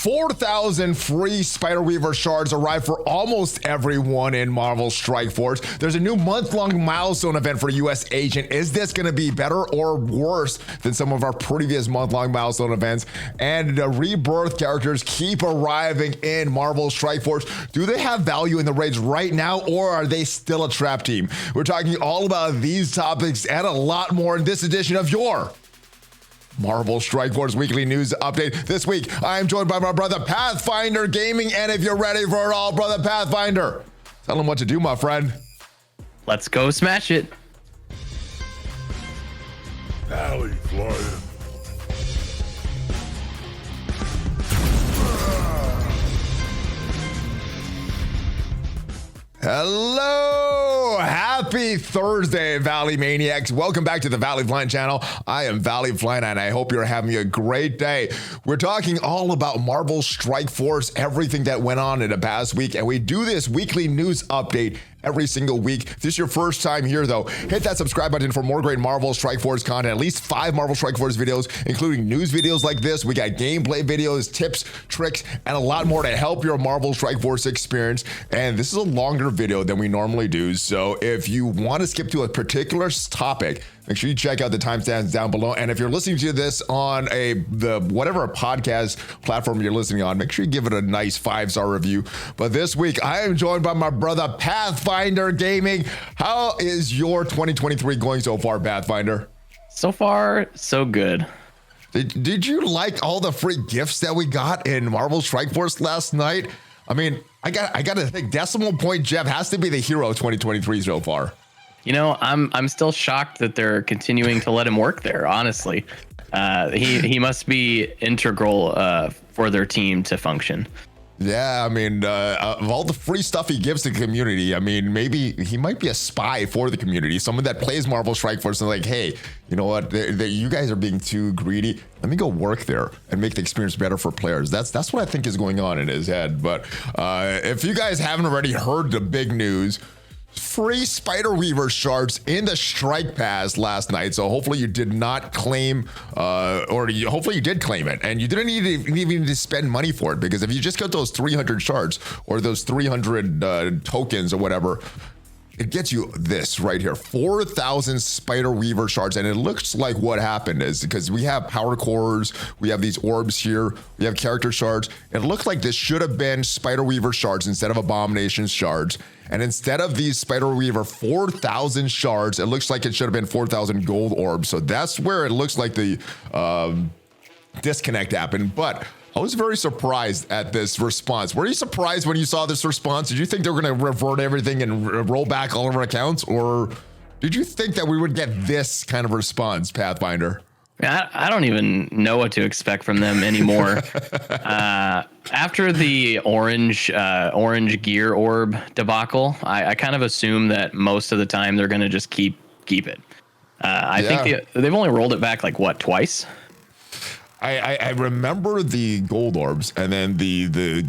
4,000 free Spider-Weaver shards arrive for almost everyone in Marvel Strike Force. There's a new month-long milestone event for US Agent. Is this going to be better or worse than some of our previous month-long milestone events? And the Rebirth characters keep arriving in Marvel Strike Force. Do they have value in the raids right now, or are they still a trap team? We're talking all about these topics and a lot more in this edition of your Marvel Strike Force Weekly News Update. This week, I am joined by my brother Pathfinder Gaming, and if you're ready for it all, brother Pathfinder, tell him what to do, my friend. Let's go smash it. ValleyFlyin. Hello, happy Thursday, Valley Maniacs. Welcome back to the ValleyFlyin channel. I am ValleyFlyin, and I hope you're having a great day. We're talking all about Marvel Strike Force, everything that went on in the past week, and we do this weekly news update every single week. If this is your first time here, though, hit that subscribe button for more great Marvel Strike Force content. At least 5 Marvel Strike Force videos, including news videos like this. We got gameplay videos, tips, tricks, and a lot more to help your Marvel Strike Force experience. And this is a longer video than we normally do. So if you want to skip to a particular topic, make sure you check out the timestamps down below. And if you're listening to this on whatever podcast platform you're listening on, make sure you give it a nice 5-star review. But this week, I am joined by my brother Pathfinder Gaming. How is your 2023 going so far, Pathfinder? So far, so good. Did you like all the free gifts that we got in Marvel Strike Force last night? I mean, I got to think Decimal Point Jeff has to be the hero of 2023 so far. You know, I'm still shocked that they're continuing to let him work there. Honestly, he must be integral for their team to function. Yeah, I mean, of all the free stuff he gives to the community, I mean, maybe he might be a spy for the community, someone that plays Marvel Strike Force and like, hey, you know what, you guys are being too greedy. Let me go work there and make the experience better for players. That's what I think is going on in his head. But if you guys haven't already heard the big news, free Spider-Weaver shards in the Strike Pass last night. So hopefully you did not claim, hopefully you did claim it, and you didn't even need to spend money for it, because if you just got those 300 shards or those 300 tokens or whatever, it gets you this right here, 4,000 Spider-Weaver shards. And it looks like what happened is, because we have power cores, we have these orbs here, we have character shards. It looked like this should have been Spider-Weaver shards instead of Abomination shards. And instead of these Spider-Weaver 4,000 shards, it looks like it should have been 4,000 gold orbs. So that's where it looks like the disconnect happened. But I was very surprised at this response. Were you surprised when you saw this response? Did you think they were going to revert everything and roll back all of our accounts? Or did you think that we would get this kind of response, Pathfinder? I don't even know what to expect from them anymore. After the orange gear orb debacle, I kind of assume that most of the time they're going to just keep it. I think they've only rolled it back like what, twice? I remember the gold orbs and then the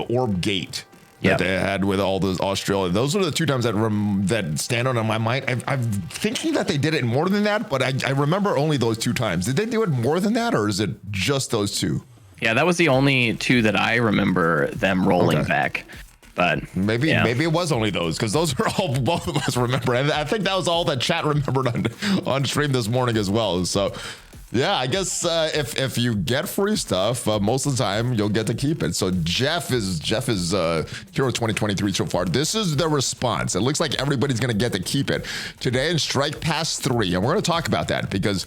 orb gate that they had with all those Australia. Those are the 2 times that stand out in my mind. I'm thinking that they did it more than that, but I remember only those 2 times. Did they do it more than that, or is it just those 2? Yeah, that was the only 2 that I remember them rolling back. But maybe it was only those, because those are all both of us remember. And I think that was all that chat remembered on stream this morning as well. So yeah, I guess if you get free stuff, most of the time you'll get to keep it. So Jeff is Hero 2023 so far. This is the response. It looks like everybody's going to get to keep it today in Strike Pass 3, and we're going to talk about that because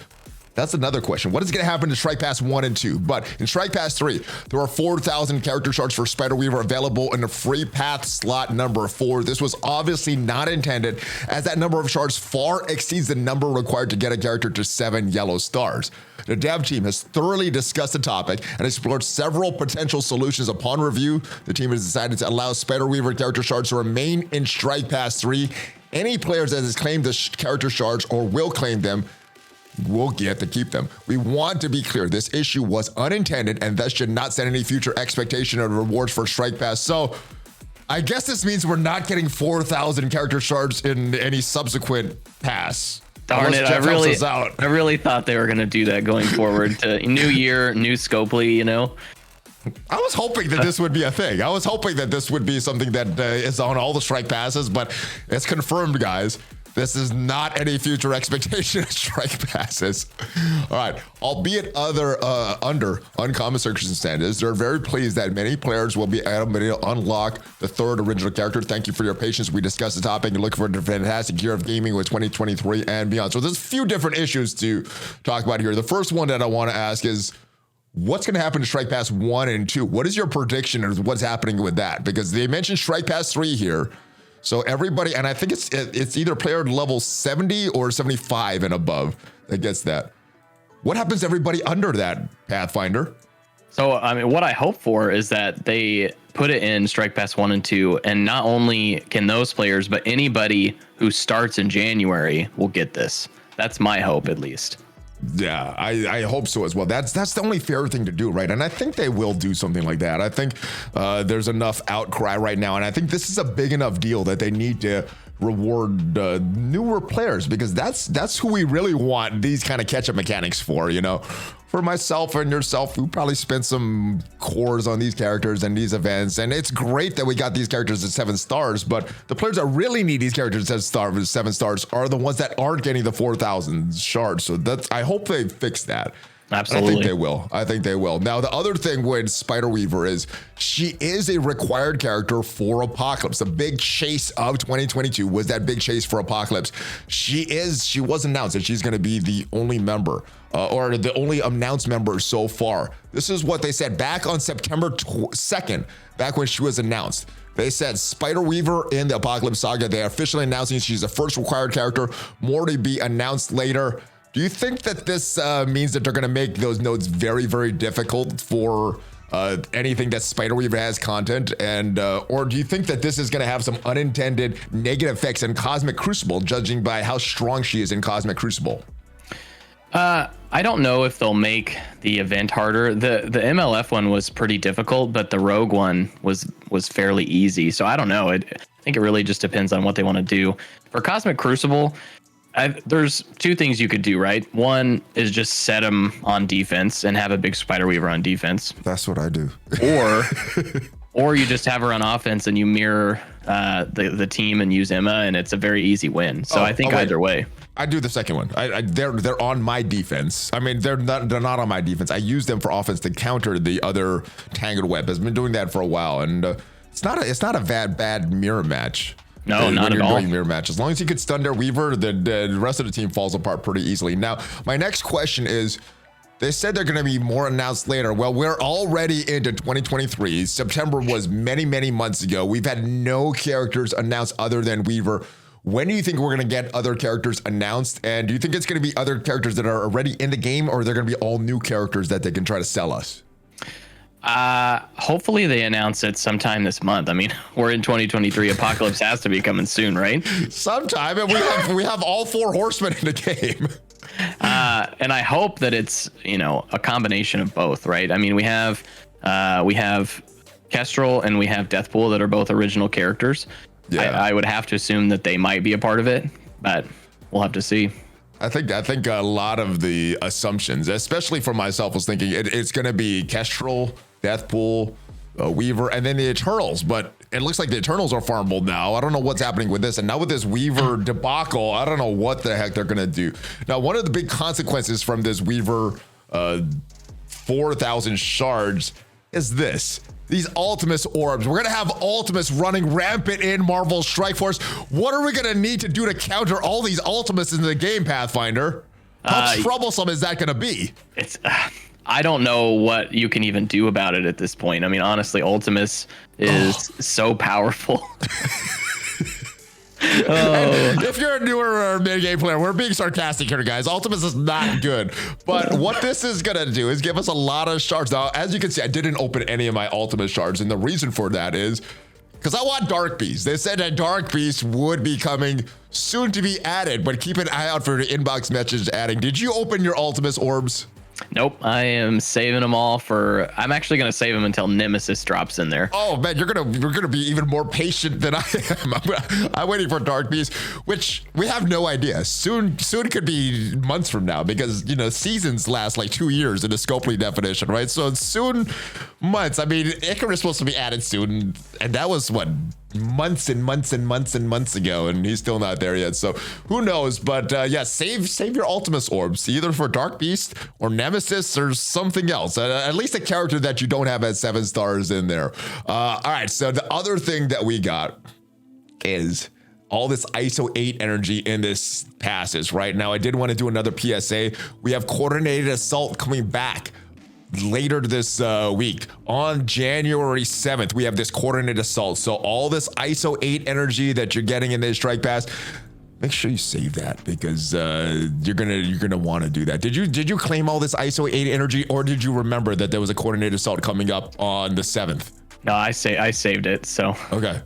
that's another question. What is going to happen in Strike Pass 1 and 2? But in Strike Pass 3, there are 4,000 character shards for Spider-Weaver available in the free path slot number 4. This was obviously not intended, as that number of shards far exceeds the number required to get a character to 7 yellow stars. The dev team has thoroughly discussed the topic and explored several potential solutions. Upon review, the team has decided to allow Spider-Weaver character shards to remain in Strike Pass 3. Any players that has claimed the character shards or will claim them will get to keep them. We want to be clear, this issue was unintended and thus should not set any future expectation of rewards for Strike Pass. So I guess this means we're not getting 4,000 character shards in any subsequent pass. Darn it, I really thought they were going to do that going forward. To new year, new Scopely, you know. I was hoping that this would be a thing. I was hoping that this would be something that is on all the strike passes, but it's confirmed, guys. This is not any future expectation of strike passes. All right, albeit under uncommon circumstances, they're very pleased that many players will be able to unlock the third original character. Thank you for your patience. We discussed the topic and look for a fantastic year of gaming with 2023 and beyond. So there's a few different issues to talk about here. The first one that I want to ask is, what's going to happen to Strike Pass 1 and 2? What is your prediction of what's happening with that? Because they mentioned Strike Pass 3 here. So everybody, and I think it's either player level 70 or 75 and above that gets that. What happens to everybody under that, Pathfinder? So, I mean, what I hope for is that they put it in Strike Pass 1 and 2, and not only can those players, but anybody who starts in January will get this. That's my hope, at least. Yeah, I hope so as well. That's the only fair thing to do, right? And I think they will do something like that. I think there's enough outcry right now, and I think this is a big enough deal that they need to reward newer players, because that's who we really want these kind of catch-up mechanics for, you know? For myself and yourself, we probably spent some cores on these characters and these events, and it's great that we got these characters at 7 stars, but the players that really need these characters at 7 stars are the ones that aren't getting the 4,000 shards. So I hope they fix that. Absolutely. I think they will. Now, the other thing with Spider Weaver is she is a required character for Apocalypse. The big chase of 2022 was that big chase for Apocalypse. She was announced that she's going to be the only member or the only announced member so far. This is what they said back on September 2nd, back when she was announced. They said Spider Weaver in the Apocalypse Saga. They are officially announcing she's the first required character. More to be announced later. Do you think that this means that they're going to make those nodes very, very difficult for anything that Spider Weaver has content? And or do you think that this is going to have some unintended negative effects in Cosmic Crucible, judging by how strong she is in Cosmic Crucible? I don't know if they'll make the event harder. The MLF one was pretty difficult, but the Rogue one was fairly easy. So I don't know. I think it really just depends on what they want to do. For Cosmic Crucible, there's two things you could do, right? One is just set them on defense and have a big Spider Weaver on defense. That's what I do. Or you just have her on offense and you mirror the team and use Emma, and it's a very easy win. So I think either way. I do the second one. They're on my defense. I mean, they're not on my defense. I use them for offense to counter the other Tangled Web. I've been doing that for a while, and it's not a bad mirror match. No, not at all. Mirror match. As long as you could stun their Weaver, the rest of the team falls apart pretty easily. Now, my next question is, they said they're going to be more announced later. Well, we're already into 2023. September was many, many months ago. We've had no characters announced other than Weaver. When do you think we're going to get other characters announced? And do you think it's going to be other characters that are already in the game, or they're going to be all new characters that they can try to sell us? Hopefully they announce it sometime this month. I mean, we're in 2023. Apocalypse has to be coming soon, right? Sometime, and we have all 4 horsemen in the game. And I hope that it's, a combination of both, right? I mean, we have Kestrel and we have Deathpool that are both original characters. Yeah. I would have to assume that they might be a part of it, but we'll have to see. I think a lot of the assumptions, especially for myself, was thinking it's going to be Kestrel, Deathpool, Weaver, and then the Eternals. But it looks like the Eternals are farmable now. I don't know what's happening with this. And now with this Weaver debacle, I don't know what the heck they're going to do. Now, one of the big consequences from this Weaver 4,000 shards is this. These Ultimus orbs. We're going to have Ultimus running rampant in Marvel Strike Force. What are we going to need to do to counter all these Ultimus in the game, Pathfinder? How troublesome is that going to be? I don't know what you can even do about it at this point. I mean, honestly, Ultimus is so powerful. If you're a newer mid-game player, we're being sarcastic here, guys. Ultimus is not good. But what this is going to do is give us a lot of shards. Now, as you can see, I didn't open any of my Ultimus shards. And the reason for that is because I want Dark Beast. They said that Dark Beast would be coming soon to be added, but keep an eye out for the inbox message adding. Did you open your Ultimus orbs? Nope, I am saving them all for. I'm actually going to save them until Nemesis drops in there. Oh man, you're gonna be even more patient than I am. I'm waiting for Dark Beast, which we have no idea. Soon could be months from now, because seasons last like 2 years in a Scopely definition, right? So it's soon months. I mean, Icarus is supposed to be added soon, and that was what, months and months and months and months ago, and he's still not there yet. So who knows? But yeah, save your Ultimus orbs, either for Dark Beast or Nemesis or something else. At least a character that you don't have at 7 stars in there. All right, so the other thing that we got is all this ISO 8 energy in this passes. Right now, I did want to do another PSA. We have Coordinated Assault coming back later this week. On January 7th, we have this Coordinated Assault. So all this ISO 8 energy that you're getting in this strike pass, make sure you save that, because you're gonna want to do that. Did you claim all this ISO 8 energy, or did you remember that there was a Coordinated Assault coming up on the 7th? No, I saved it. So okay.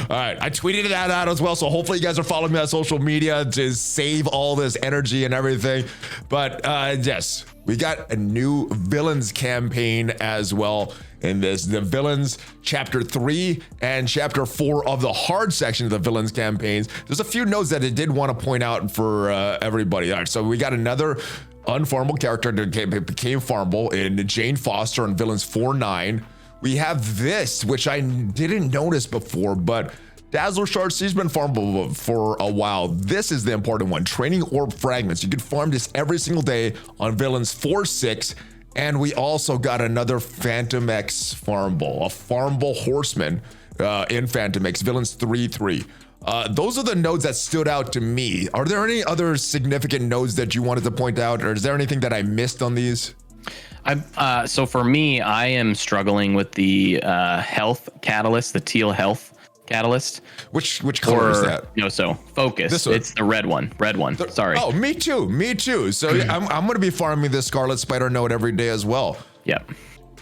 All right, I tweeted that out as well, so hopefully you guys are following me on social media to save all this energy and everything. But yes, we got a new villains campaign as well in this. The villains chapter 3 and chapter 4 of the hard section of the villains campaigns. There's a few notes that I did want to point out for everybody. All right, so we got another unfarmable character that became farmable in Jane Foster on villains 4-9. We have this, which I didn't notice before, but Dazzler Shards, he's been farmable for a while. This is the important one, Training Orb Fragments. You can farm this every single day on villains 4-6. And we also got another Phantom X farmable, a farmable horseman in Phantom X, villains 3-3. Those are the nodes that stood out to me. Are there any other significant nodes that you wanted to point out, or is there anything that I missed on these? So for me, I am struggling with the health catalyst, the teal health catalyst. Which color is that? So focus. It's the red one. Sorry. Oh, me too. So I'm going to be farming this Scarlet Spider node every day as well. Yep.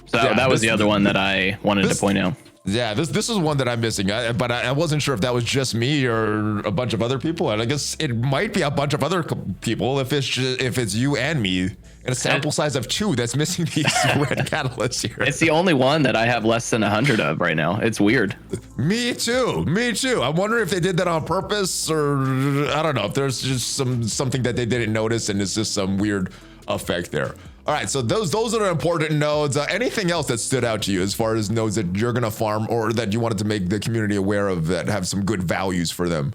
So yeah, that was the other one that I wanted to point out. Yeah, this is one that I'm missing, but I wasn't sure if that was just me or a bunch of other people, and I guess it might be a bunch of other people if it's you and me. And a sample size of 2 that's missing these red catalysts here. It's the only one that I have less than 100 of right now. It's weird. Me too. I'm wondering if they did that on purpose, or I don't know, if there's just something that they didn't notice and it's just some weird effect there. All right, so those are the important nodes. Anything else that stood out to you as far as nodes that you're gonna farm or that you wanted to make the community aware of that have some good values for them?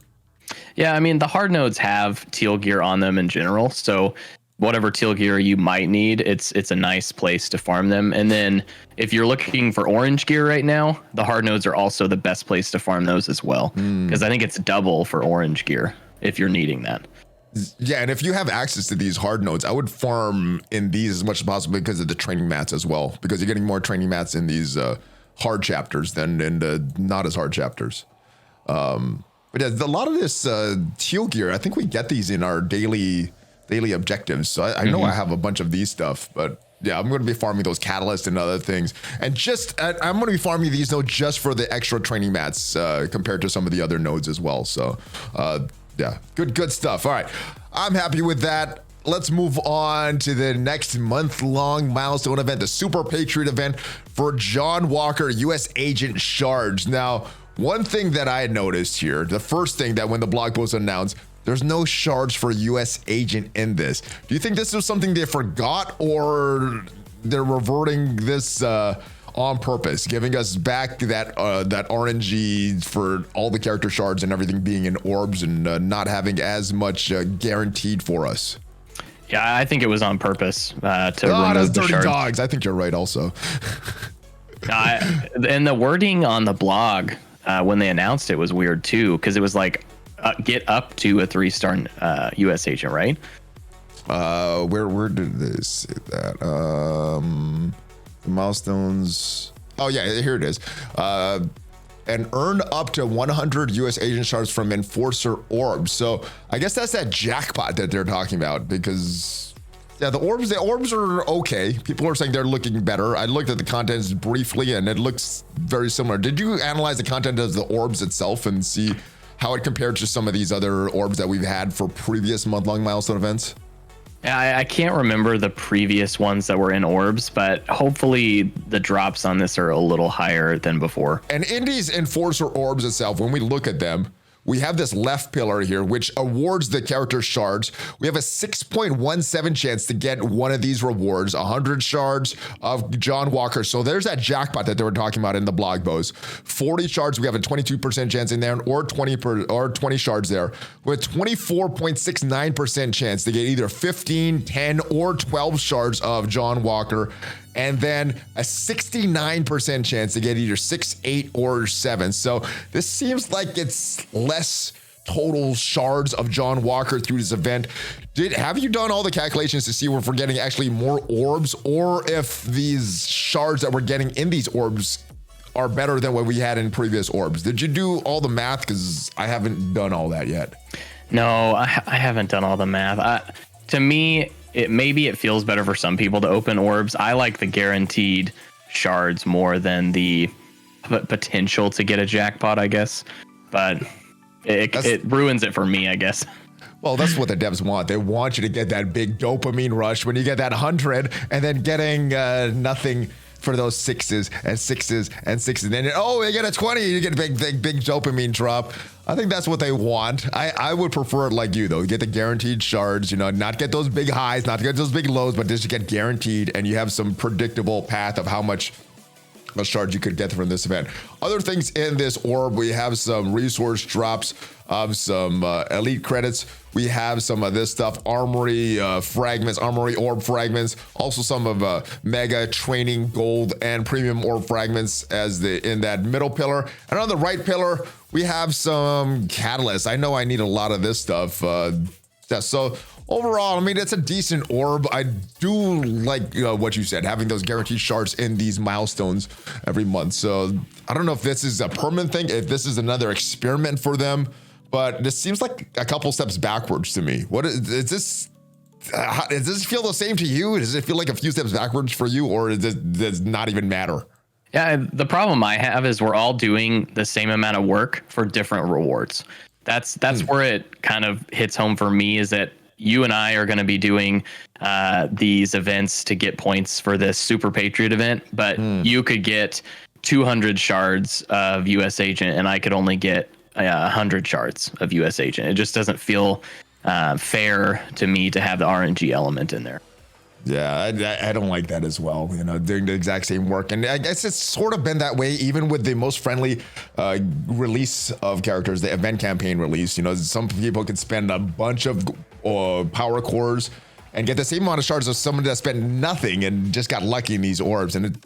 Yeah, I mean, the hard nodes have teal gear on them in general, so whatever teal gear you might need, it's a nice place to farm them. And then if you're looking for orange gear right now, the hard nodes are also the best place to farm those as well, because I think it's double for orange gear if you're needing that. Yeah, and if you have access to these hard nodes, I would farm in these as much as possible because of the training mats as well, because you're getting more training mats in these hard chapters than in the not as hard chapters. But yeah, a lot of this teal gear, I think we get these in our daily objectives. So I know I have a bunch of these stuff, but yeah, I'm going to be farming those catalysts and other things. And I'm going to be farming these nodes just for the extra training mats compared to some of the other nodes as well. So yeah, good stuff. All right, I'm happy with that. Let's move on to the next month-long milestone event, the Super Patriot event for John Walker, U.S. Agent Shards. Now, one thing that I noticed here, the first thing that when the blog post announced, there's no Shards for U.S. Agent in this. Do you think this was something they forgot, or they're reverting this on purpose, giving us back that RNG for all the character shards and everything being in orbs and not having as much guaranteed for us? Yeah, I think it was on purpose to remove the dirty shards. dogs. I think you're right also. And the wording on the blog when they announced it was weird too, because it was like, get up to a 3-star U.S. agent, right? Where did they say that? The milestones. Oh yeah, here it is. And earn up to 100 U.S. agent shards from Enforcer orbs. So I guess that's that jackpot that they're talking about, because yeah, the orbs are okay. People are saying they're looking better. I looked at the contents briefly and it looks very similar. Did you analyze the content of the orbs itself and see how it compared to some of these other orbs that we've had for previous month-long milestone events? Yeah, I can't remember the previous ones that were in orbs, but hopefully the drops on this are a little higher than before. And in these Enforcer orbs itself, when we look at them, we have this left pillar here, which awards the character shards. We have a 6.17 chance to get one of these rewards, 100 shards of John Walker. So there's that jackpot that they were talking about in the blog post. 40 shards, we have a 22% chance in there, or 20 shards there, with 24.69% chance to get either 15, 10, or 12 shards of John Walker. And then a 69% chance to get either 6, 8, or 7. So this seems like it's less total shards of John Walker through this event. Have you done all the calculations to see if we're getting actually more orbs, or if these shards that we're getting in these orbs are better than what we had in previous orbs? Did you do all the math? Because I haven't done all that yet. No, I haven't done all the math. To me, maybe it feels better for some people to open orbs. I like the guaranteed shards more than the potential to get a jackpot, I guess. But it ruins it for me, I guess. Well, that's what the devs want. They want you to get that big dopamine rush when you get that 100 and then getting nothing for those 6s and 6s and 6s. And then, you get a 20, you get a big dopamine drop. I think that's what they want. I would prefer it like you, though. Get the guaranteed shards, not get those big highs, not get those big lows, but just get guaranteed, and you have some predictable path of how much shards you could get from this event. Other things in this orb, we have some resource drops, some elite credits. We have some of this stuff, armory fragments, armory orb fragments, also some of mega training gold and premium orb fragments in that middle pillar. And on the right pillar, we have some catalysts. I know I need a lot of this stuff. So overall, I mean, it's a decent orb. I do like what you said, having those guaranteed shards in these milestones every month. So I don't know if this is a permanent thing, if this is another experiment for them, but this seems like a couple steps backwards to me. What is this? Does this feel the same to you? Does it feel like a few steps backwards for you, or does it not even matter? Yeah, the problem I have is we're all doing the same amount of work for different rewards. That's where it kind of hits home for me, is that you and I are going to be doing these events to get points for this Super Patriot event, but you could get 200 shards of US Agent and I could only get 100 shards of US Agent. It just doesn't feel fair to me to have the RNG element in there. Yeah, I don't like that as well, doing the exact same work. And I guess it's sort of been that way even with the most friendly release of characters, the event campaign release. Some people could spend a bunch of power cores and get the same amount of shards as someone that spent nothing and just got lucky in these orbs. And it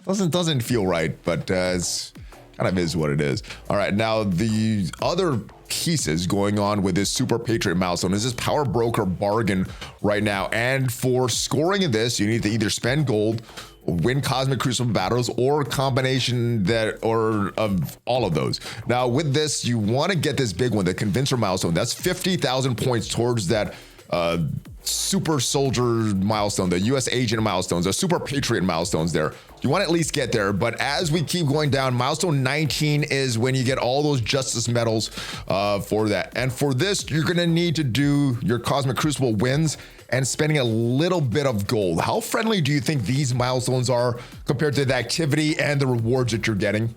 doesn't feel right, but it's kind of is what it is. All right, now the other pieces going on with this Super Patriot milestone is this Power Broker bargain right now. And for scoring in this, you need to either spend gold, win Cosmic Crucible battles, or a combination of all of those. Now with this, you want to get this big one, the Convincer milestone. That's 50,000 points towards that Super Soldier milestone, the US Agent milestones, the Super Patriot milestones there. You want to at least get there, but as we keep going down, milestone 19 is when you get all those Justice medals for that. And for this, you're going to need to do your Cosmic Crucible wins and spending a little bit of gold. How friendly do you think these milestones are compared to the activity and the rewards that you're getting?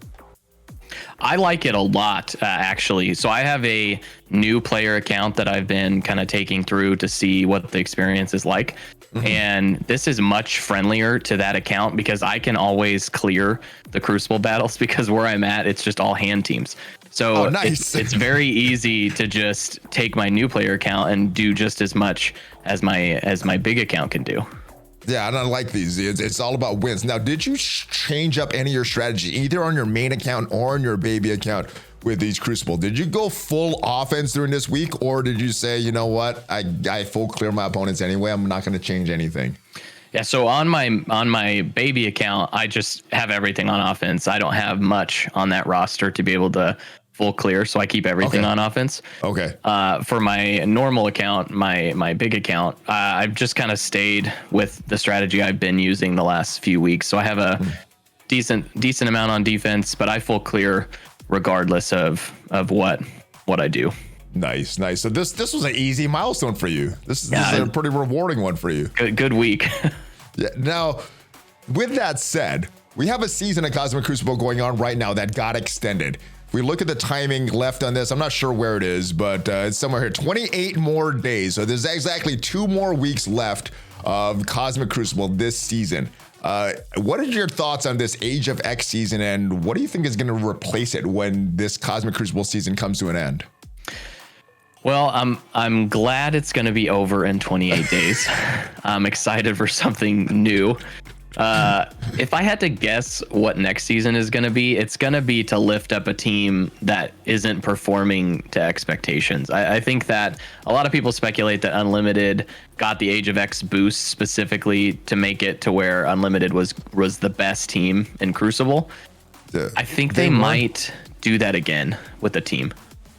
I like it a lot, actually. So I have a new player account that I've been kind of taking through to see what the experience is like. And this is much friendlier to that account because I can always clear the Crucible battles, because where I'm at, it's just all hand teams. So nice. it's very easy to just take my new player account and do just as much as my big account can do. Yeah, and I like these. It's all about wins. Now, did you change up any of your strategy, either on your main account or on your baby account with these Crucible? Did you go full offense during this week, or did you say, you know what, I full clear my opponents anyway, I'm not going to change anything? Yeah, so on my baby account, I just have everything on offense. I don't have much on that roster to be able to full clear, so I keep everything on offense. Okay. For my normal account, my big account, I've just kind of stayed with the strategy I've been using the last few weeks. So I have a decent amount on defense, but I full clear regardless of what I do. Nice. So this was an easy milestone for you. This is a pretty rewarding one for you. Good week. Yeah. Now, with that said, we have a season of Cosmic Crucible going on right now that got extended. If we look at the timing left on this, I'm not sure where it is, but it's somewhere here. 28 more days. So there's exactly 2 more weeks left of Cosmic Crucible this season. What are your thoughts on this Age of X season, and what do you think is going to replace it when this Cosmic Crucible season comes to an end? Well, I'm glad it's going to be over in 28 days. I'm excited for something new. If I had to guess what next season is going to be, it's going to be to lift up a team that isn't performing to expectations. I think that a lot of people speculate that Unlimited got the Age of X boost specifically to make it to where Unlimited was the best team in Crucible. I think they might do that again with the team.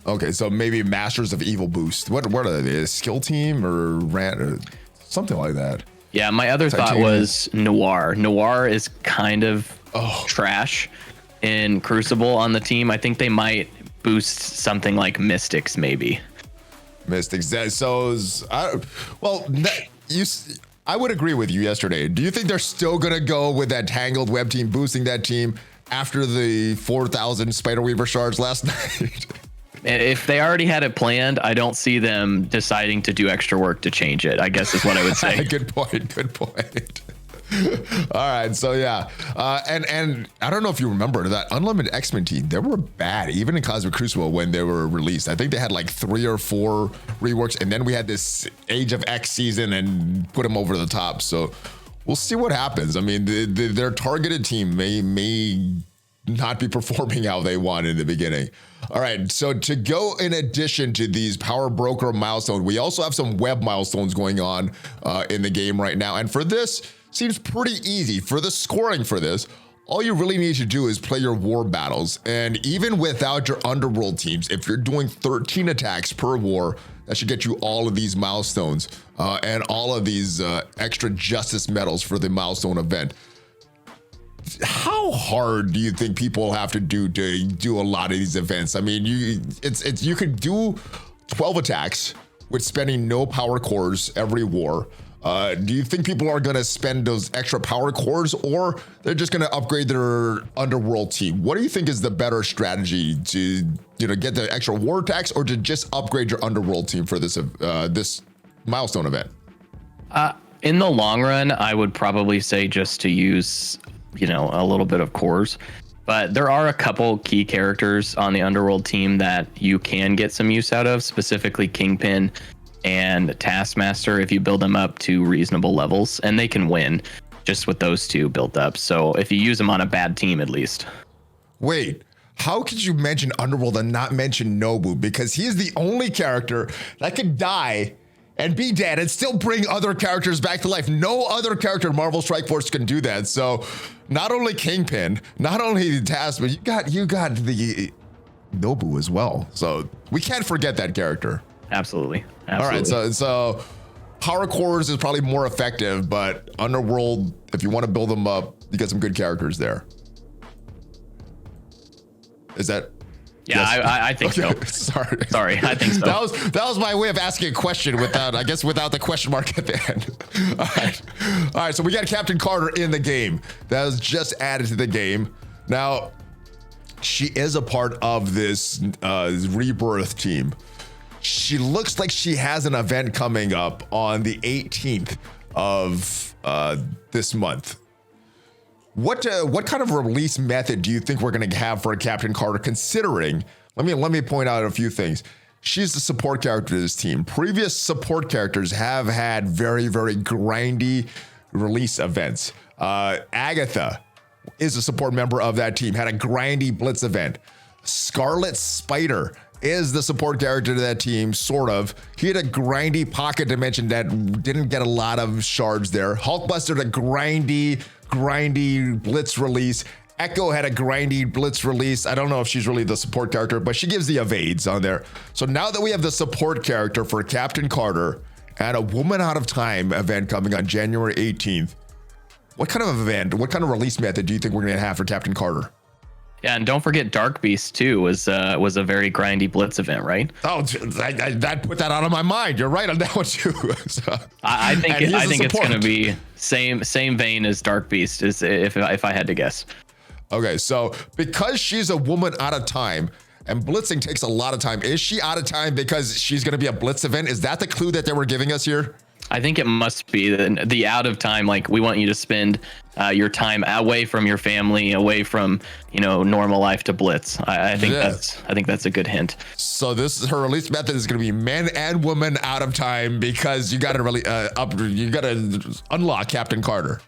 Okay, so maybe Masters of Evil boost. What are they? A skill team or rant or something like that? Yeah, my other thought was Noir. Noir is kind of trash in Crucible on the team. I think they might boost something like Mystics, maybe. Mystics. I would agree with you yesterday. Do you think they're still going to go with that Tangled Web team, boosting that team after the 4,000 Spider Weaver shards last night? If they already had it planned, I don't see them deciding to do extra work to change it, I guess is what I would say. Good point. All right, so yeah, and I don't know if you remember that Unlimited X-Men team. They were bad even in Cosmic Crucible when they were released. I think they had like 3 or 4 reworks, and then we had this Age of X season and put them over the top. So we'll see what happens. I mean, their targeted team may not be performing how they want in the beginning. All right, so to go in addition to these Power Broker milestones, we also have some web milestones going on in the game right now. And for this, seems pretty easy. For the scoring for this, all you really need to do is play your war battles. And even without your underworld teams, if you're doing 13 attacks per war, that should get you all of these milestones and all of these extra justice medals for the milestone event. How hard do you think people have to do a lot of these events? I mean, you could do 12 attacks with spending no power cores every war. Do you think people are going to spend those extra power cores, or they're just going to upgrade their underworld team? What do you think is the better strategy to get the extra war attacks, or to just upgrade your underworld team for this this milestone event? In the long run, I would probably say just to use a little bit of cores, but there are a couple key characters on the underworld team that you can get some use out of, specifically Kingpin and Taskmaster, if you build them up to reasonable levels, and they can win just with those two built up. So if you use them on a bad team, at least. Wait, how could you mention Underworld and not mention Nobu? Because he is the only character that could die and be dead and still bring other characters back to life. No other character in Marvel Strike Force can do that. So not only Kingpin, not only the Task, but you got the Nobu as well. So we can't forget that character. Absolutely. All right, so Power Cores is probably more effective, but Underworld, if you want to build them up, you get some good characters there. Is that? Yeah, yes. I think so. Sorry, I think so. That was my way of asking a question without the question mark at the end. All right. So we got Captain Carter in the game. That was just added to the game. Now, she is a part of this Rebirth team. She looks like she has an event coming up on the 18th of this month. What kind of release method do you think we're going to have for Captain Carter, considering, let me point out a few things. She's the support character of this team. Previous support characters have had very, very grindy release events. Agatha is a support member of that team, had a grindy blitz event. Scarlet Spider is the support character to that team, sort of. He had a grindy pocket dimension that didn't get a lot of shards there. Hulkbuster had a grindy blitz release. Echo had a grindy blitz release. I don't know if she's really the support character, but she gives the evades on there. So now that we have the support character for Captain Carter and a Woman Out of Time event coming on January 18th, what kind of event, what kind of release method do you think we're going to have for Captain Carter? Yeah, and don't forget Dark Beast too was a very grindy blitz event, right? Oh, that put that out of my mind. You're right on that one too. So, I think it's going to be same vein as Dark Beast is if I had to guess. Okay, so because she's a woman out of time and blitzing takes a lot of time, is she out of time because she's going to be a blitz event? Is that the clue that they were giving us here? I think it must be the out of time. Like, we want you to spend your time away from your family, away from normal life to blitz. I think that's a good hint. So this is her release method is going to be men and women out of time because you got to really you got to unlock Captain Carter.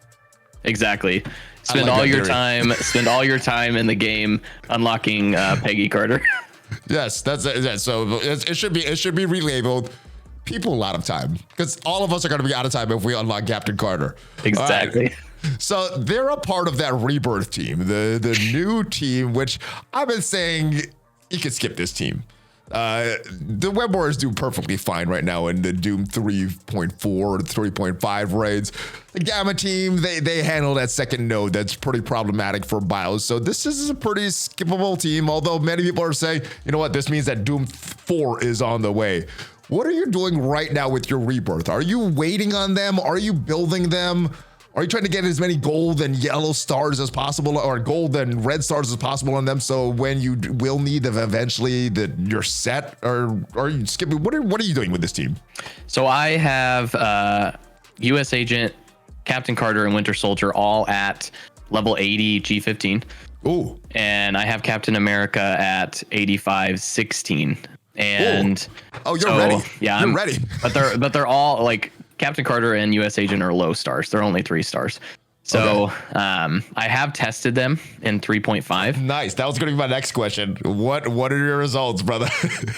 Exactly. Spend all your time in the game unlocking Peggy Carter. Yes, that's it. Yeah, so it should be relabeled. People out of time, because all of us are going to be out of time if we unlock Captain Carter. Exactly. Right. So they're a part of that Rebirth team, the new team, which I've been saying you could skip this team. The Web Warriors do perfectly fine right now in the Doom 3.4 or 3.5 raids. The Gamma team, they handle that second node that's pretty problematic for BIOS. So this is a pretty skippable team, although many people are saying, you know what, this means that Doom 4 is on the way. What are you doing right now with your Rebirth? Are you waiting on them? Are you building them? Are you trying to get as many gold and yellow stars as possible, or gold and red stars as possible on them, so when you will need them eventually that you're set? Or are you skipping? What are you doing with this team? So I have U.S. Agent, Captain Carter, and Winter Soldier all at level 80 G15. Ooh. And I have Captain America at 85-16. And you're ready. Yeah, I'm ready. but they're all like Captain Carter and US Agent are low stars. They're only 3 stars. So I have tested them in 3.5. Nice. That was going to be my next question. What are your results, brother?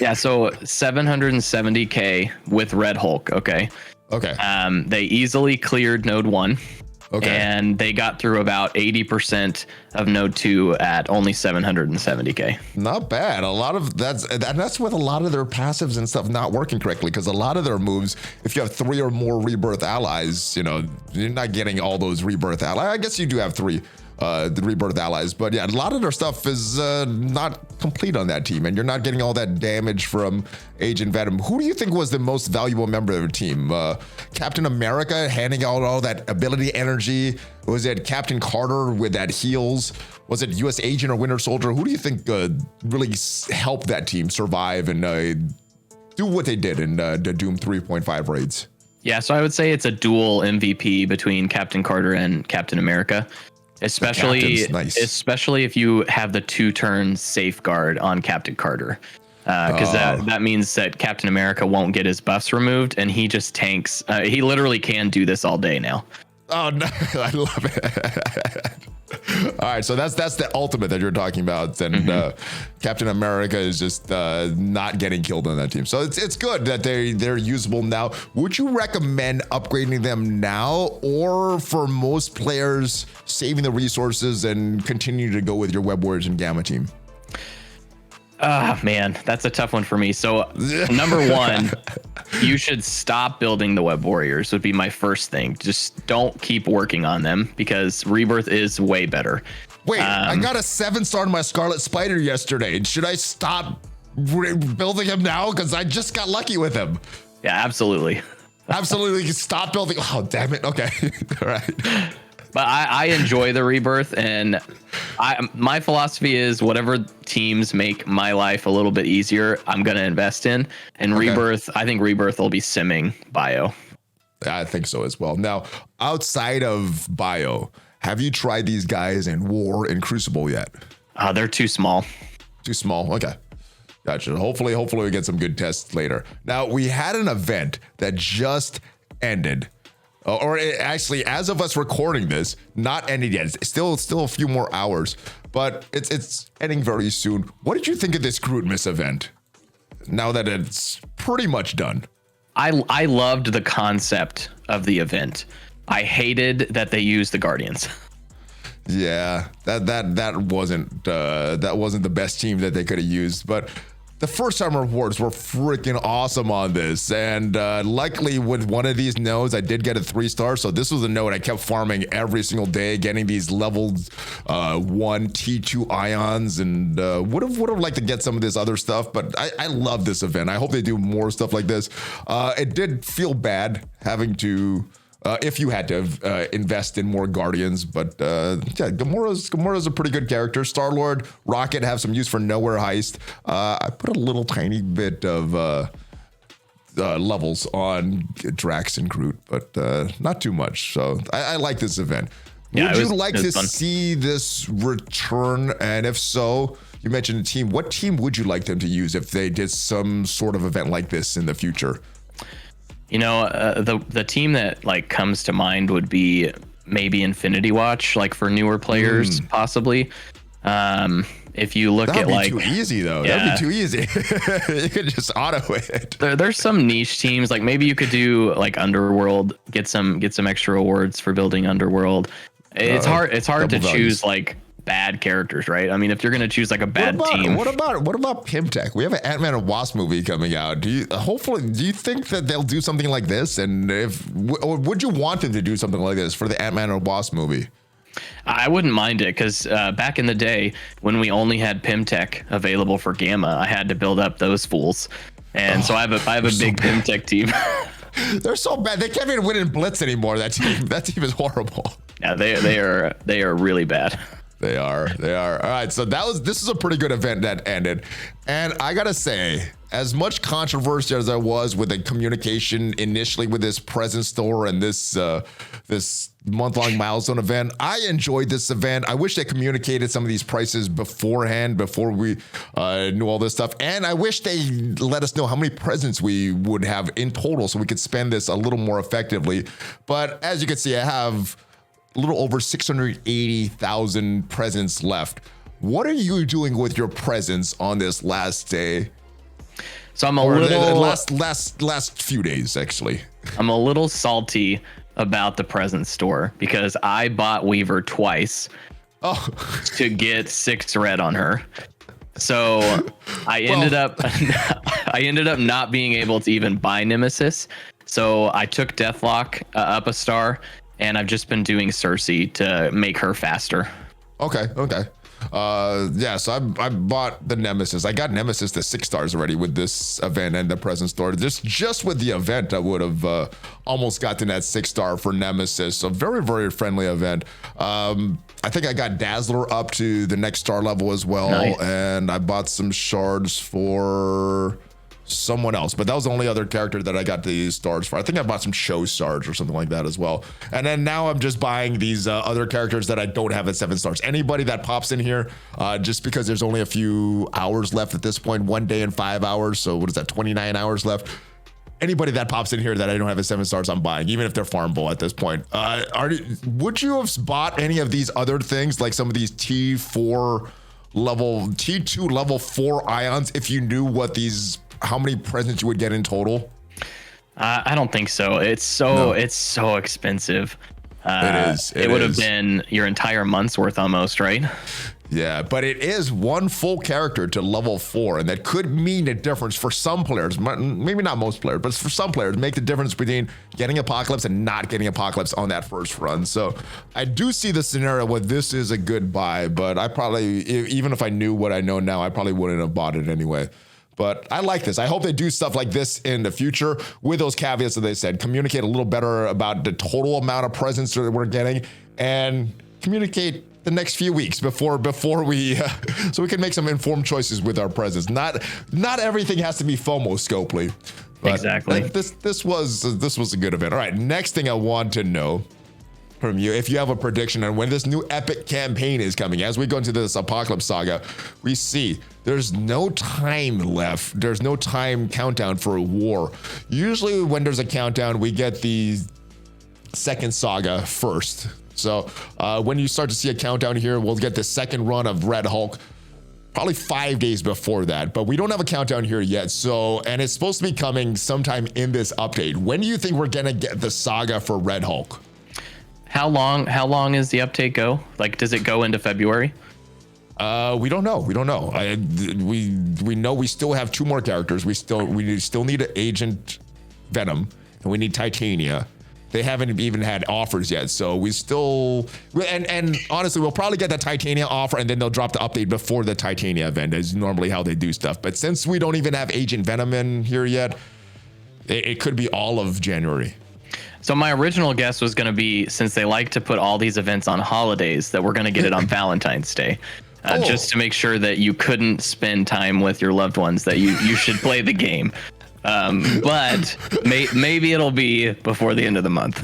Yeah, so 770k with Red Hulk. Okay. They easily cleared Node 1. Okay. And they got through about 80% of Node 2 at only 770k. Not bad. A lot of that's with a lot of their passives and stuff not working correctly, because a lot of their moves, if you have 3 or more Rebirth allies, you're not getting all those Rebirth allies. I guess you do have 3 the Rebirth allies, but yeah, a lot of their stuff is not complete on that team, and you're not getting all that damage from Agent Venom. Who do you think was the most valuable member of the team? Captain America handing out all that ability energy? Was it Captain Carter with that heals? Was it US Agent or Winter Soldier? Who do you think really helped that team survive and do what they did in the Doom 3.5 raids? Yeah, so I would say it's a dual MVP between Captain Carter and Captain America. Especially if you have the 2-turn safeguard on Captain Carter, because that means that Captain America won't get his buffs removed, and he just tanks. He literally can do this all day now. Oh no, I love it. All right, so that's the ultimate that you're talking about, and Captain America is just not getting killed on that team. So it's good that they're usable now. Would you recommend upgrading them now, or for most players saving the resources and continue to go with your Web Warriors and Gamma team? Man, that's a tough one for me. So number 1, you should stop building the Web Warriors would be my first thing. Just don't keep working on them, because Rebirth is way better. Wait, I got a 7-star in my Scarlet Spider yesterday. Should I stop building him now? Because I just got lucky with him. Yeah, absolutely. Absolutely. Stop building. Oh, damn it. Okay. All right. But I enjoy the Rebirth, and my philosophy is whatever teams make my life a little bit easier, I'm going to invest in. And Rebirth, I think Rebirth will be simming Bio. I think so as well. Now, outside of Bio, have you tried these guys in War and Crucible yet? They're too small. Too small? Okay. Gotcha. Hopefully we get some good tests later. Now, we had an event that just ended. Actually, as of us recording this, not ended yet. It's still a few more hours, but it's ending very soon. What did you think of this Grootmas event, now that it's pretty much done? I loved the concept of the event. I hated that they used the Guardians. Yeah, that wasn't the best team that they could have used, but the first time rewards were freaking awesome on this, and luckily with one of these nodes I did get a 3-star, so this was a node I kept farming every single day, getting these level 1 T2 ions, and would have liked to get some of this other stuff, but I love this event. I hope they do more stuff like this. It did feel bad having to if you had to invest in more Guardians, but yeah, Gamora's a pretty good character. Star-Lord, Rocket have some use for nowhere heist. I put a little tiny bit of levels on Drax and Groot, but not too much. So I like this event. Yeah, Would you like to see this return? And if so, you mentioned a team. What team would you like them to use if they did some sort of event like this in the future? You know, the team that like comes to mind would be maybe Infinity Watch, like for newer players, possibly. If you look at like, too easy though. Yeah. That'd be too easy. You could just auto it. There's some niche teams, like maybe you could do like Underworld, get some extra rewards for building Underworld. It's hard to choose like bad characters, right? I mean, if you're gonna choose like a bad team, what about Pimtech? We have an Ant-Man and Wasp movie coming out. Do you think that they'll do something like this? And or would you want them to do something like this for the Ant-Man and Wasp movie? I wouldn't mind it, because back in the day when we only had Pimtech available for Gamma, I had to build up those fools, and so I have a big Pimtech team. They're so bad. They can't even win in Blitz anymore. That team is horrible. Yeah, they are really bad. They are. All right. So this is a pretty good event that ended. And I got to say, as much controversy as there was with the communication initially with this present store and this month-long milestone event, I enjoyed this event. I wish they communicated some of these prices beforehand, before we knew all this stuff. And I wish they let us know how many presents we would have in total so we could spend this a little more effectively. But as you can see, I have a little over 680,000 presents left. What are you doing with your presents on this last day? So I'm a little last few days, actually. I'm a little salty about the present store, because I bought Weaver twice to get 6 red on her. So I ended up not being able to even buy Nemesis. So I took Deathlock up a star, and I've just been doing Cersei to make her faster. Okay. Yeah, so I bought the Nemesis. I got Nemesis to 6 stars already with this event and the present store. Just with the event, I would have almost gotten that 6-star for Nemesis. So very, very friendly event. I think I got Dazzler up to the next star level as well. Nice. And I bought some shards for someone else, but that was the only other character that I got the stars for. I think I bought some show shards or something like that as well. And then now I'm just buying these other characters that I don't have at 7 stars. Anybody that pops in here, just because there's only a few hours left at this point, 1 day and 5 hours. So what is that, 29 hours left? Anybody that pops in here that I don't have at 7 stars, I'm buying, even if they're farmable at this point. Would you have bought any of these other things, like some of these T2 level 4 ions, if you knew how many presents you would get in total? I don't think so. It's so expensive. It is. It would have been your entire month's worth almost, right? Yeah, but it is one full character to level 4, and that could mean a difference for some players. Maybe not most players, but for some players, make the difference between getting Apocalypse and not getting Apocalypse on that first run. So I do see the scenario where this is a good buy, but I probably, even if I knew what I know now, I probably wouldn't have bought it anyway. But I like this. I hope they do stuff like this in the future with those caveats that they said. Communicate a little better about the total amount of presents that we're getting, and communicate the next few weeks before we so we can make some informed choices with our presents. Not everything has to be FOMO Scopely. Exactly. This was a good event. All right, next thing I want to know from you, if you have a prediction on when this new epic campaign is coming. As we go into this Apocalypse Saga, we see there's no time left. There's no time countdown for a war. Usually when there's a countdown, we get the second saga first. So when you start to see a countdown here, we'll get the second run of Red Hulk probably 5 days before that, but we don't have a countdown here yet. So, and it's supposed to be coming sometime in this update. When do you think we're gonna get the saga for Red Hulk? How long is the update go? Like, does it go into February? We don't know. We know we still have 2 more characters. We still need Agent Venom, and we need Titania. They haven't even had offers yet, so we still and honestly, we'll probably get the Titania offer, and then they'll drop the update before the Titania event, is normally how they do stuff. But since we don't even have Agent Venom in here yet, it could be all of January. So my original guess was going to be, since they like to put all these events on holidays, that we're going to get it on Valentine's Day. Just to make sure that you couldn't spend time with your loved ones, that you should play the game. But maybe it'll be before the end of the month.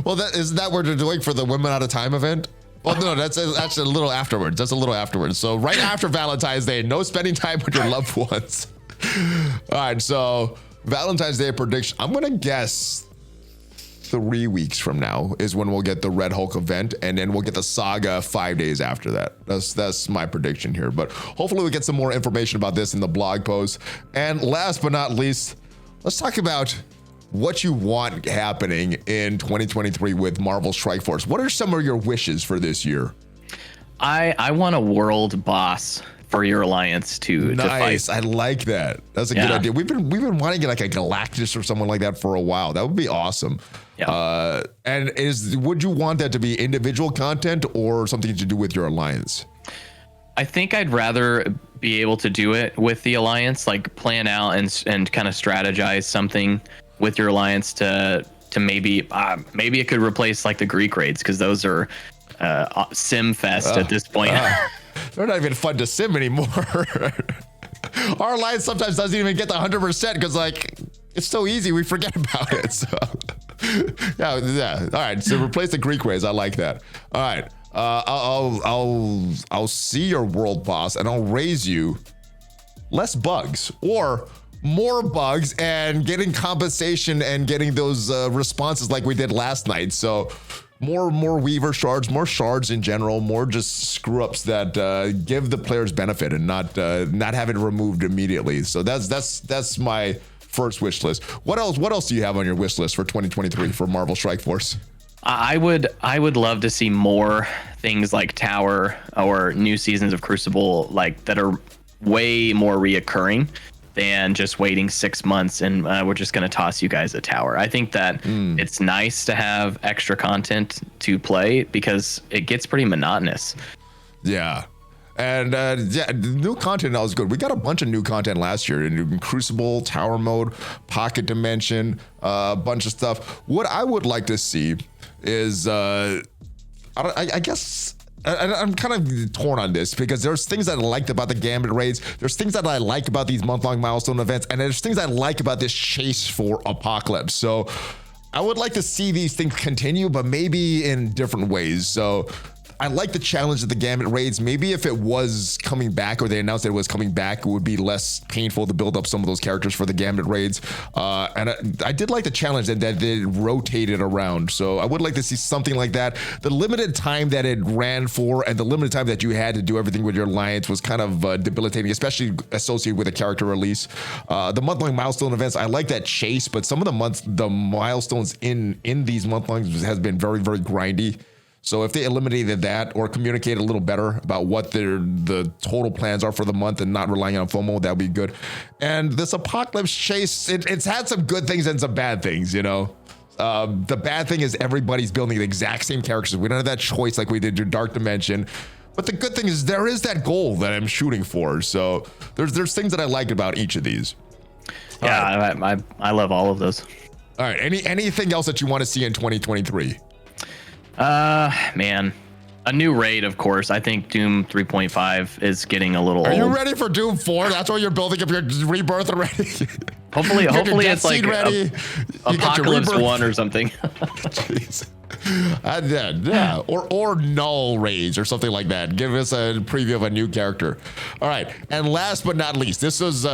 Well, isn't that what they're doing for the Women Out of Time event? Well, no, that's actually a little afterwards. So right after Valentine's Day, no spending time with your loved ones. All right, so Valentine's Day prediction. I'm going to guess 3 weeks from now is when we'll get the Red Hulk event, and then we'll get the Saga 5 days after that. That's my prediction here, but hopefully we get some more information about this in the blog post. And last but not least, let's talk about what you want happening in 2023 with Marvel Strike Force. What are some of your wishes for this year? I want a world boss for your alliance to fight. I like that. That's a good idea. We've been wanting to get like a Galactus or someone like that for a while. That would be awesome. Yeah. And would you want that to be individual content or something to do with your alliance? I think I'd rather be able to do it with the alliance, like plan out and kind of strategize something with your alliance to maybe it could replace like the Greek raids, because those are sim fest at this point. They're not even fun to sim anymore. Our alliance sometimes doesn't even get the 100% because like it's so easy we forget about it. So yeah. All right, so replace the Greek raids. I like that. All right, I'll see your world boss and I'll raise you less bugs or more bugs and getting compensation and getting those responses like we did last night. So more Weaver shards, more shards in general, more just screw ups that give the players benefit and not have it removed immediately. So that's my first wish list. What else do you have on your wish list for 2023 for Marvel Strike Force? I would love to see more things like Tower or new seasons of Crucible, like that are way more reoccurring than just waiting 6 months and we're just going to toss you guys a tower. I think that it's nice to have extra content to play because it gets pretty monotonous. Yeah. And new content was good. We got a bunch of new content last year in Crucible, Tower Mode, Pocket Dimension, a bunch of stuff. What I would like to see is, I guess, I'm kind of torn on this because there's things that I liked about the Gambit raids. There's things that I like about these month-long milestone events, and there's things I like about this chase for Apocalypse. So I would like to see these things continue, but maybe in different ways. So I like the challenge of the Gambit raids. Maybe if it was coming back or they announced that it was coming back, it would be less painful to build up some of those characters for the Gambit raids. And I did like the challenge that they rotated around. So I would like to see something like that. The limited time that it ran for and the limited time that you had to do everything with your alliance was kind of debilitating, especially associated with a character release. The month-long milestone events, I like that chase, but some of the milestones in these month-longs has been very, very grindy. So if they eliminated that or communicated a little better about what the total plans are for the month and not relying on FOMO, that would be good. And this Apocalypse chase, it's had some good things and some bad things, you know. The bad thing is everybody's building the exact same characters. We don't have that choice like we did in Dark Dimension. But the good thing is there is that goal that I'm shooting for. So there's things that I like about each of these. Yeah, right. I love all of those. All right. Anything else that you want to see in 2023? Man, a new raid, of course. I think Doom 3.5 is getting a little old. Are you ready for Doom 4? That's why you're building up your Rebirth already. Hopefully it's like Apocalypse 1 or something. Jeez. Yeah. Or null raids or something like that. Give us a preview of a new character. All right. And last but not least, this was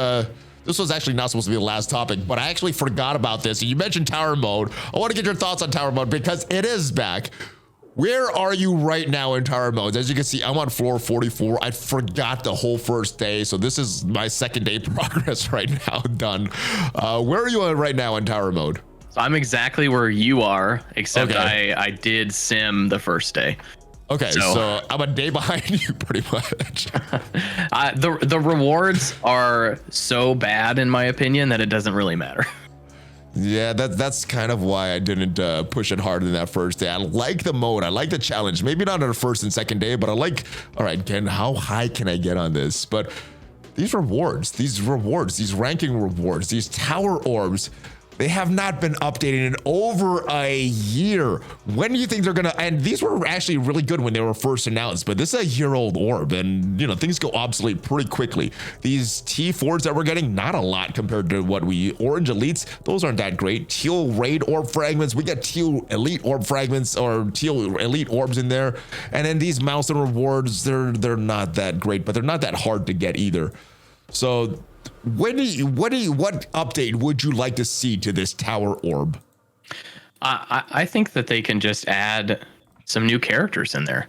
actually not supposed to be the last topic, but I actually forgot about this. You mentioned Tower Mode. I want to get your thoughts on Tower Mode because it is back. Where are you right now in Tower Mode? As you can see, I'm on floor 44. I forgot the whole first day, so this is my second day progress right now done. Where are you at right now in Tower Mode? So I'm exactly where you are, except I did sim the first day. Okay, so I'm a day behind you pretty much. The rewards are so bad in my opinion that it doesn't really matter. Yeah, that's kind of why I didn't push it harder than that first day. I like the mode. I like the challenge. Maybe not on the first and second day, but I like, all right, Ken, how high can I get on this? But these rewards, these ranking rewards, these tower orbs, they have not been updated in over a year. When do you think they're gonna? And these were actually really good when they were first announced, but this is a year-old orb, and you know things go obsolete pretty quickly. These T4s that we're getting, not a lot compared to what orange elites. Those aren't that great. Teal raid orb fragments. We got teal elite orb fragments or teal elite orbs in there, and then these milestone rewards, they're not that great, but they're not that hard to get either. So. What update would you like to see to this tower orb? I think that they can just add some new characters in there.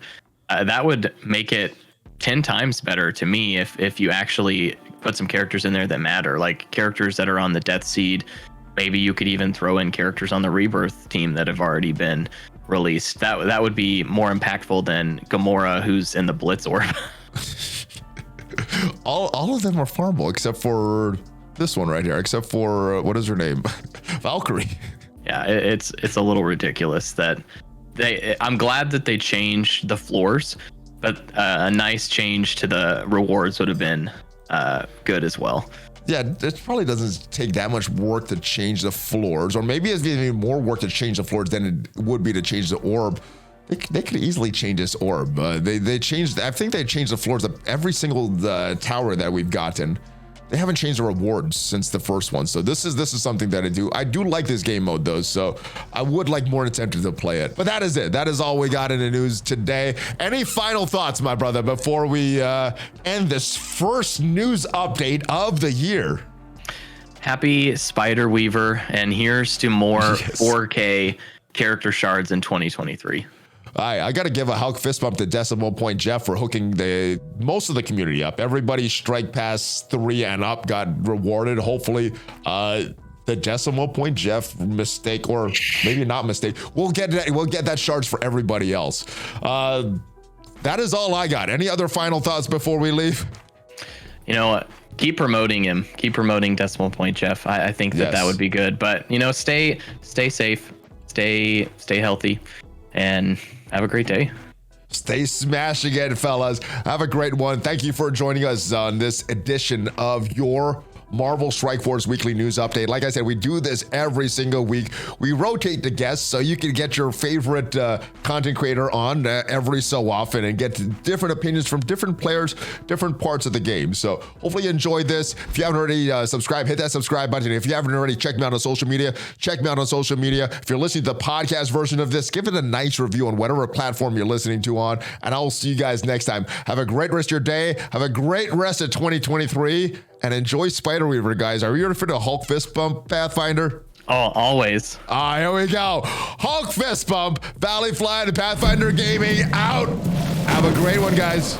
That would make it 10 times better to me if you actually put some characters in there that matter, like characters that are on the Death Seed. Maybe you could even throw in characters on the Rebirth team that have already been released. That would be more impactful than Gamora, who's in the Blitz orb. all of them are farmable except for this one right here, except for what is her name? Valkyrie. Yeah, it's a little ridiculous that I'm glad that they changed the floors, but a nice change to the rewards would have been good as well. Yeah, it probably doesn't take that much work to change the floors, or maybe it's even more work to change the floors than it would be to change the orb. They could easily change this orb. They changed. I think they changed the floors of every single tower that we've gotten. They haven't changed the rewards since the first one. So this is something that I do like this game mode though. So I would like more incentive to play it. But that is it. That is all we got in the news today. Any final thoughts, my brother, before we end this first news update of the year? Happy Spider Weaver, and here's to more 4K character shards in 2023. I got to give a Hulk fist bump to Decimal Point Jeff for hooking most of the community up. Everybody Strike Pass 3 and up got rewarded. Hopefully, the Decimal Point Jeff mistake, or maybe not mistake, we'll get that shards for everybody else. That is all I got. Any other final thoughts before we leave? You know what? Keep promoting him. Keep promoting Decimal Point Jeff. I think that would be good. But you know, stay safe, stay healthy, and have a great day. Stay smashing it, fellas. Have a great one. Thank you for joining us on this edition of your Marvel Strike Force Weekly News Update. Like I said, we do this every single week. We rotate the guests so you can get your favorite content creator on every so often and get different opinions from different players, different parts of the game. So hopefully you enjoyed this. If you haven't already subscribed, hit that subscribe button. If you haven't already checked me out on social media, check me out on social media. If you're listening to the podcast version of this, give it a nice review on whatever platform you're listening to on, and I will see you guys next time. Have a great rest of your day. Have a great rest of 2023. And enjoy Spider Weaver, guys. Are you ready for the Hulk fist bump, Pathfinder? Oh, always. Here we go. Hulk fist bump, ValleyFlyin and Pathfinder Gaming out. Have a great one, guys.